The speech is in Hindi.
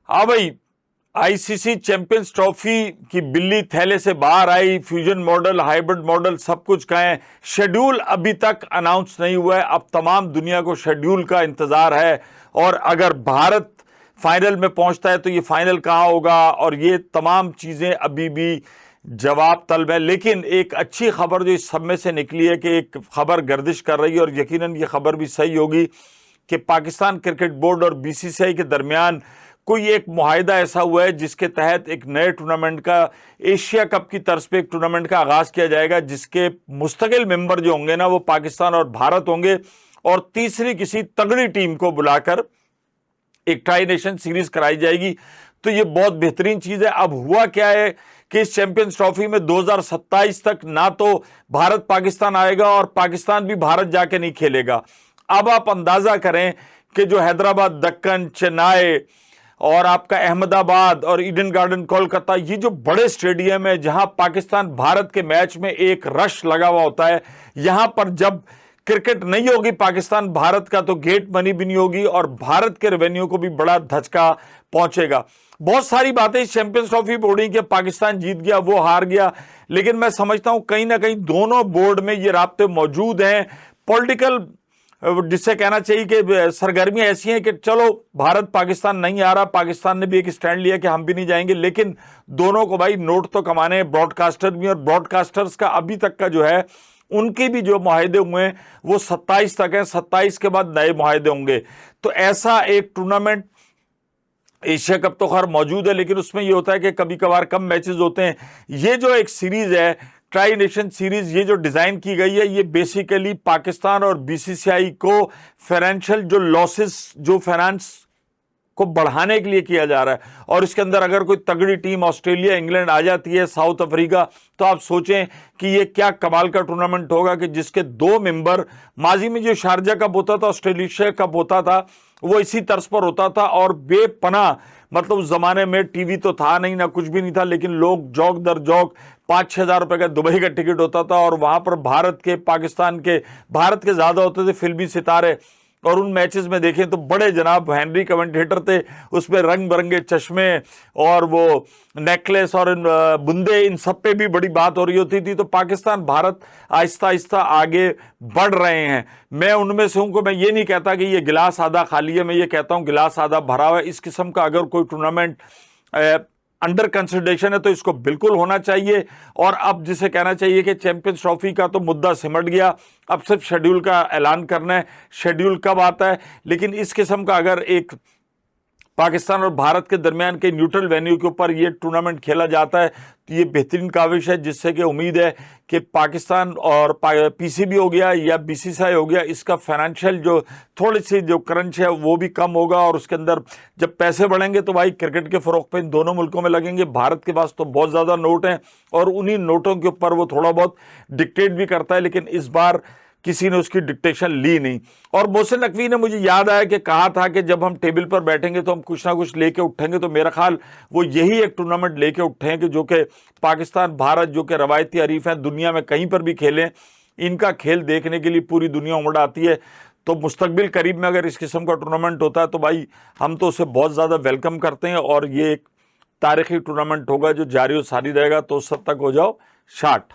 हाँ भाई, आईसीसी चैंपियंस ट्रॉफी की बिल्ली थैले से बाहर आई। फ्यूजन मॉडल, हाइब्रिड मॉडल, सब कुछ कहें। शेड्यूल अभी तक अनाउंस नहीं हुआ है। अब तमाम दुनिया को शेड्यूल का इंतजार है। और अगर भारत फाइनल में पहुंचता है तो ये फाइनल कहाँ होगा, और ये तमाम चीजें अभी भी जवाब तलब है। लेकिन एक अच्छी खबर जो इस सब में से निकली है कि एक खबर गर्दिश कर रही है, और यकीनन ये खबर भी सही होगी, कि पाकिस्तान क्रिकेट बोर्ड और बीसीसीआई के दरमियान कोई एक मुआहिदा ऐसा हुआ है जिसके तहत एक नए टूर्नामेंट का, एशिया कप की तर्ज पे एक टूर्नामेंट का आगाज किया जाएगा, जिसके मुस्तकिल मेंबर जो होंगे ना वो पाकिस्तान और भारत होंगे। और तीसरी किसी तगड़ी टीम को बुलाकर एक ट्राई नेशन सीरीज कराई जाएगी। तो ये बहुत बेहतरीन चीज है। अब हुआ क्या है कि इस चैंपियंस ट्रॉफी में 2027 तक ना तो भारत पाकिस्तान आएगा और पाकिस्तान भी भारत जाके नहीं खेलेगा। अब आप अंदाजा करें कि जो हैदराबाद, दक्कन, चेन्नई और आपका अहमदाबाद और ईडन गार्डन कोलकाता, ये जो बड़े स्टेडियम है जहां पाकिस्तान भारत के मैच में एक रश लगा हुआ होता है, यहां पर जब क्रिकेट नहीं होगी पाकिस्तान भारत का तो गेट मनी भी नहीं होगी और भारत के रेवेन्यू को भी बड़ा धचका पहुंचेगा। बहुत सारी बातें इस चैंपियंस ट्रॉफी पे उड़ी कि पाकिस्तान जीत गया, वो हार गया, लेकिन मैं समझता हूं कहीं ना कहीं दोनों बोर्ड में ये राब्ते मौजूद हैं। पॉलिटिकल, जिससे कहना चाहिए कि सरगर्मियां ऐसी हैं कि चलो भारत पाकिस्तान नहीं आ रहा, पाकिस्तान ने भी एक स्टैंड लिया कि हम भी नहीं जाएंगे, लेकिन दोनों को भाई नोट तो कमाने हैं, ब्रॉडकास्टर भी। और ब्रॉडकास्टर्स का अभी तक का जो है, उनके भी जो मुआहिदे हुए हैं वो 27 तक है, 27 के बाद नए मुआहिदे होंगे। तो ऐसा एक टूर्नामेंट, एशिया कप तो खैर मौजूद है, लेकिन उसमें ये होता है कि कभी कभार कम मैचेस होते हैं। ये जो एक सीरीज है, ट्राई नेशन सीरीज, ये जो डिजाइन की गई है, ये बेसिकली पाकिस्तान और बीसीसीआई को फाइनेंशियल जो लॉसेस, जो फाइनेंस को बढ़ाने के लिए किया जा रहा है। और इसके अंदर अगर कोई तगड़ी टीम ऑस्ट्रेलिया, इंग्लैंड आ जाती है, साउथ अफ्रीका, तो आप सोचें कि ये क्या कमाल का टूर्नामेंट होगा कि जिसके 2 मेंबर, माजी में जो शारजा कप होता था, ऑस्ट्रेलिया कप होता था, वो इसी तर्ज पर होता था। और बेपनाह, मतलब उस जमाने में टीवी तो था नहीं, ना कुछ भी नहीं था, लेकिन लोग जौक दर जौक 5-6 हजार रुपए का दुबई का टिकट होता था, और वहां पर भारत के, पाकिस्तान के, भारत के ज्यादा होते थे फिल्मी सितारे। और उन मैचेस में देखें तो बड़े जनाब हेनरी कमेंटेटर थे, उसमें रंग बिरंगे चश्मे और वो नेकलेस और बुंदे, इन सब पे भी बड़ी बात हो रही होती थी। तो पाकिस्तान भारत आहिस्ता आहिस्ता आगे बढ़ रहे हैं। मैं उनमें से हूं को मैं ये नहीं कहता कि ये गिलास आधा खाली है, मैं ये कहता हूं गिलास आधा भरा हुआ है। इस किस्म का अगर कोई टूर्नामेंट अंडर कंसिडरेशन है तो इसको बिल्कुल होना चाहिए। और अब जिसे कहना चाहिए कि चैंपियंस ट्रॉफी का तो मुद्दा सिमट गया, अब सिर्फ शेड्यूल का ऐलान करना है, शेड्यूल कब आता है। लेकिन इस किस्म का अगर एक पाकिस्तान और भारत के दरमियान के न्यूट्रल वेन्यू के ऊपर ये टूर्नामेंट खेला जाता है तो ये बेहतरीन काविश है, जिससे कि उम्मीद है कि पाकिस्तान और पीसीबी हो गया या बीसीसीआई हो गया, इसका फाइनेंशियल जो थोड़ी सी जो क्रंच है वो भी कम होगा। और उसके अंदर जब पैसे बढ़ेंगे तो भाई क्रिकेट के फरोग पे इन दोनों मुल्कों में लगेंगे। भारत के पास तो बहुत ज़्यादा नोट हैं और उन्हीं नोटों के ऊपर वो थोड़ा बहुत डिक्टेट भी करता है, लेकिन इस बार किसी ने उसकी डिक्टेशन ली नहीं। और मोहसिन नकवी ने, मुझे याद आया कि कहा था कि जब हम टेबल पर बैठेंगे तो हम कुछ ना कुछ लेके उठेंगे, तो मेरा ख्याल वो यही एक टूर्नामेंट लेके उठेंगे जो कि पाकिस्तान भारत, जो कि रवायती हरीफ हैं, दुनिया में कहीं पर भी खेलें, इनका खेल देखने के लिए पूरी दुनिया उमड़ आती है। तो मुस्तकबिल करीब में अगर इस किस्म का टूर्नामेंट होता है तो भाई हम तो उसे बहुत ज़्यादा वेलकम करते हैं, और ये एक तारीखी टूर्नामेंट होगा जो जारी और सारी रहेगा। तो उस सब तक हो जाओ शाट।